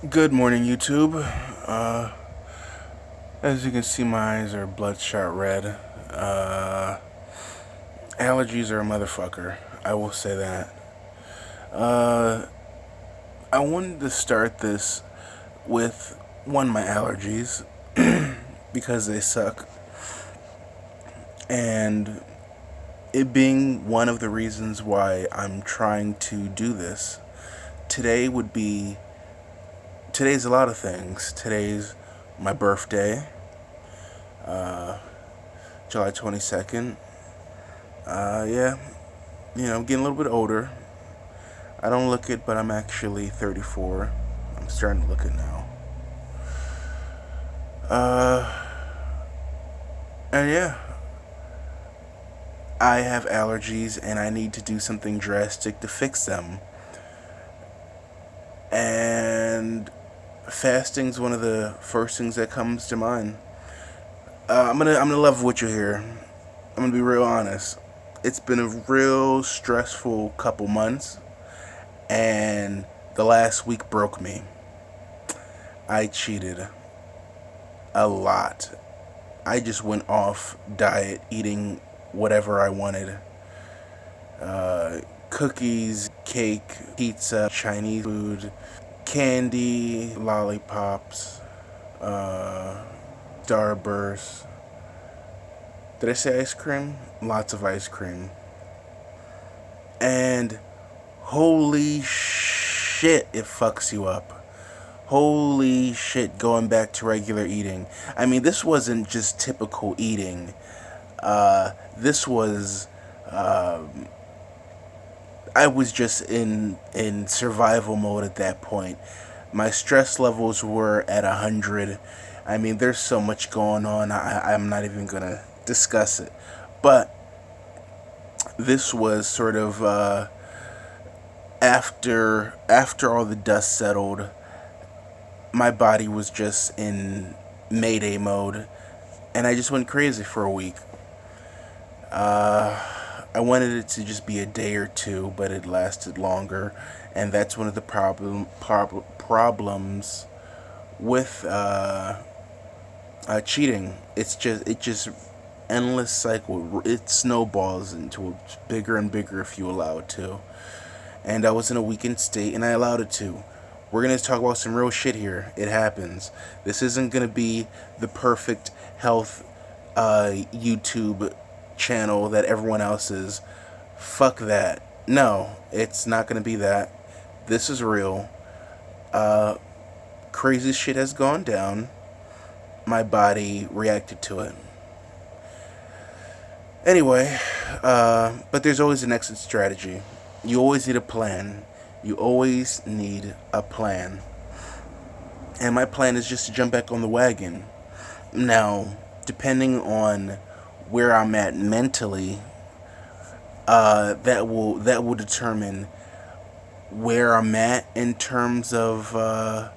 Good morning, YouTube. As you can see, my eyes are bloodshot red. Allergies are a motherfucker. I will say that. Uh, I wanted to start this with my allergies because they suck, and it being one of the reasons why I'm trying to do this. Today would be. Today's a lot of things. Today's my birthday, July 22nd. Yeah, I'm getting a little bit older. I don't look it, but I'm actually 34. I'm starting to look it now. And yeah, I have allergies and I need to do something drastic to fix them. And fasting's one of the first things that comes to mind. I'm gonna level with you here. I'm gonna be real honest. It's been a real stressful couple months, and the last week broke me. I cheated a lot. I just went off diet, eating whatever I wanted. Cookies, cake, pizza, Chinese food, candy, lollipops, Starburst. Did I say ice cream? Lots of ice cream. And holy shit, it fucks you up. Holy shit, going back to regular eating. I mean, this wasn't just typical eating. This was, I was just in survival mode at that point. My stress levels were at 100. I mean, there's so much going on. I'm not even gonna discuss it. But this was sort of after all the dust settled. My body was just in Mayday mode, and I just went crazy for a week. I wanted it to just be a day or two, but it lasted longer, and that's one of the problems with cheating. It just endless cycle. It snowballs into a bigger and bigger if you allow it to. And I was in a weakened state, and I allowed it to. We're gonna talk about some real shit here. It happens. This isn't gonna be the perfect health YouTube channel that everyone else is. Fuck that. No, it's not gonna be that. This is real. Crazy shit has gone down. My body reacted to it. Anyway, but there's always an exit strategy. You always need a plan. You always need a plan. And my plan is just to jump back on the wagon. Now, depending on where I'm at mentally, that will determine where I'm at in terms of where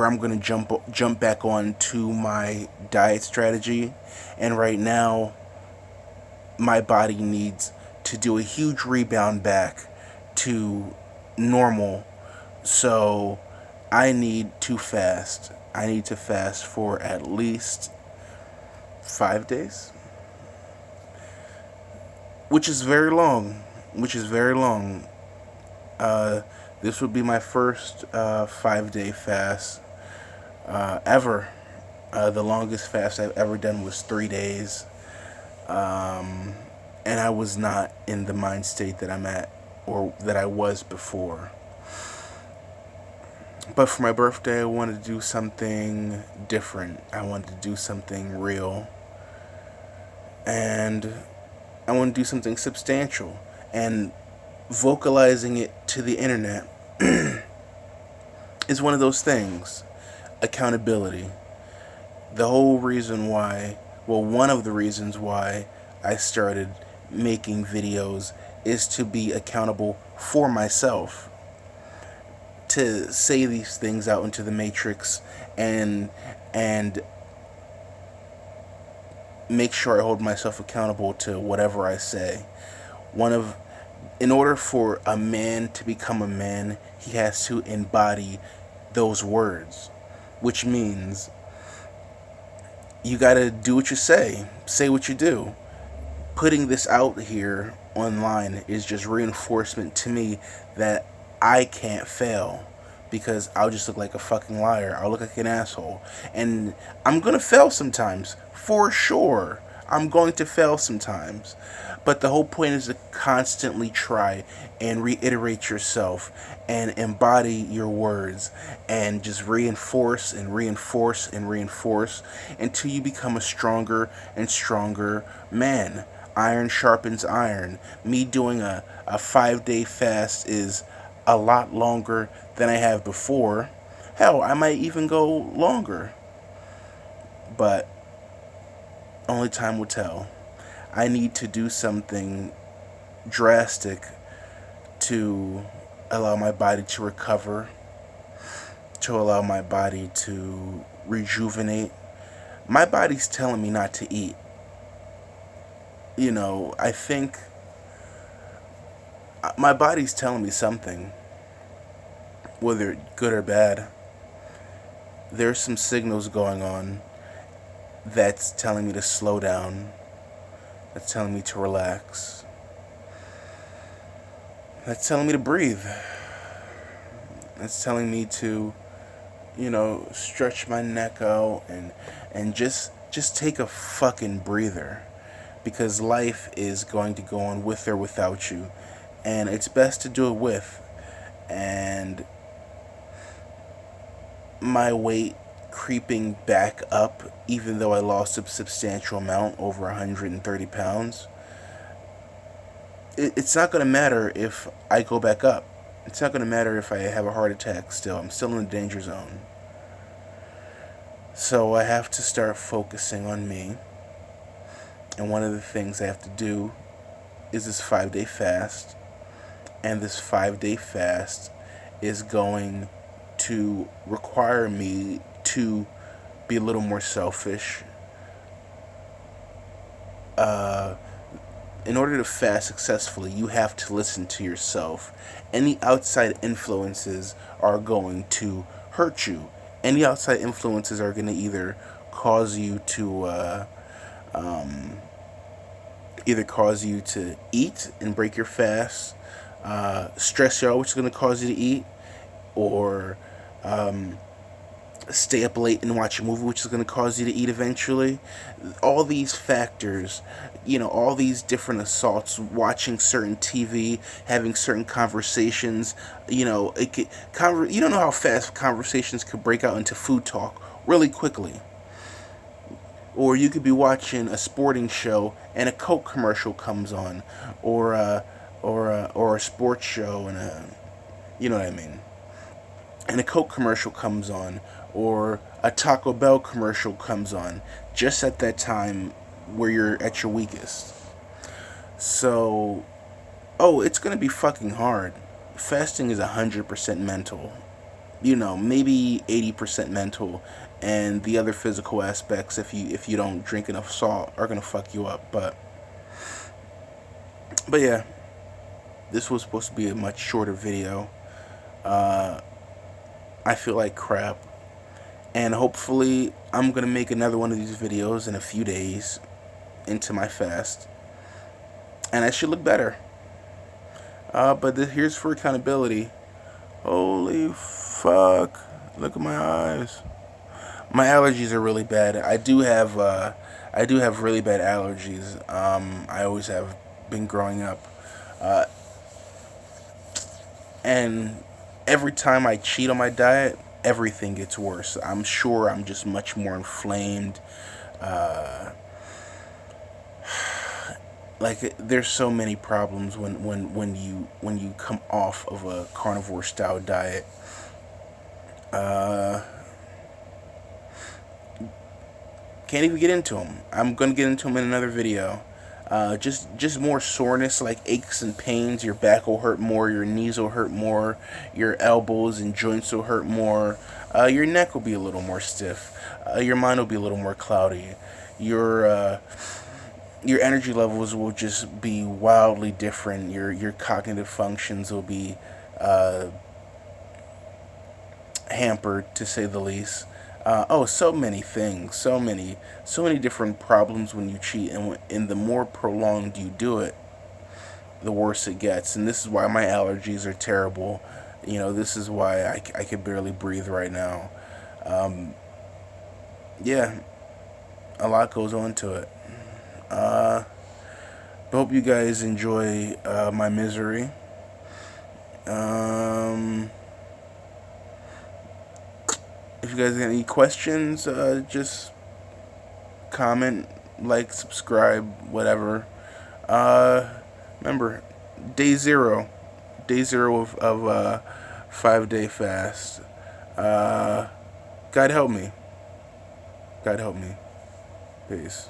I'm going to jump back on to my diet strategy. And right now, my body needs to do a huge rebound back to normal. So I need to fast. I need to fast for at least 5 days, which is very long. This would be my first 5-day fast ever. The longest fast I've ever done was 3 days. And I was not in the mind state that I'm at, or that I was before. But for my birthday, I wanted to do something different. I wanted to do something real. And I want to do something substantial. And vocalizing it to the internet is one of those things. Accountability. The whole reason why, well, one of the reasons why I started making videos is to be accountable for myself. To say these things out into the matrix and make sure I hold myself accountable to whatever I say. One of in order for a man to become a man, he has to embody those words, which means you gotta do what you say what you do. Putting this out here online is just reinforcement to me that I can't fail, because I'll just look like a fucking liar. I'll look like an asshole. And I'm gonna fail sometimes, for sure. I'm going to fail sometimes. But the whole point is to constantly try and reiterate yourself and embody your words and just reinforce and reinforce and reinforce until you become a stronger and stronger man. Iron sharpens iron. Me doing a 5-day fast is a lot longer than I have before. Hell, I might even go longer. But only time will tell. I need to do something drastic to allow my body to recover, to allow my body to rejuvenate. My body's telling me not to eat. You know, I think my body's telling me something, whether good or bad. There's some signals going on that's telling me to slow down, that's telling me to relax, that's telling me to breathe, that's telling me to, stretch my neck out and just take a fucking breather, because life is going to go on with or without you, and it's best to do it with. And my weight creeping back up, even though I lost a substantial amount, over 130 pounds, it's not going to matter if I go back up. It's not going to matter if I have a heart attack still. I'm still in the danger zone. So I have to start focusing on me. And one of the things I have to do is this 5-day fast. And this 5-day fast is going to require me to be a little more selfish. In order to fast successfully, you have to listen to yourself. Any outside influences are going to hurt you. Any outside influences are going to either cause you to eat and break your fast, stress you out, which is going to cause you to eat, or stay up late and watch a movie, which is going to cause you to eat eventually. All these factors, all these different assaults, watching certain TV, having certain conversations, you don't know how fast conversations could break out into food talk really quickly. Or you could be watching a sporting show and a Coke commercial comes on, or a sports show and you know what I mean, and a Coke commercial comes on, or a Taco Bell commercial comes on, just at that time where you're at your weakest. So, it's gonna be fucking hard. Fasting is 100% mental. Maybe 80% mental, and the other physical aspects, if you don't drink enough salt, are gonna fuck you up. But yeah, this was supposed to be a much shorter video. I feel like crap, and hopefully I'm gonna make another one of these videos in a few days into my fast, and I should look better. But here's for accountability. Holy fuck! Look at my eyes. My allergies are really bad. I do have really bad allergies. I always have been growing up, and every time I cheat on my diet, everything gets worse. I'm sure I'm just much more inflamed. Like, there's so many problems when you come off of a carnivore style diet. Can't even get into them. I'm gonna get into them in another video. Just more soreness, like aches and pains. Your back will hurt more, your knees will hurt more, your elbows and joints will hurt more, your neck will be a little more stiff, your mind will be a little more cloudy, your your energy levels will just be wildly different. Your cognitive functions will be uh, hampered, to say the least. So many things, so many different problems when you cheat, and the more prolonged you do it, the worse it gets. And this is why my allergies are terrible. This is why I can barely breathe right now. Um, yeah, a lot goes on to it. Uh, Hope you guys enjoy my misery. Um, if you guys got any questions, just comment, like, subscribe, whatever. Remember, day zero, of 5 day fast. Uh, God help me. God help me. Peace.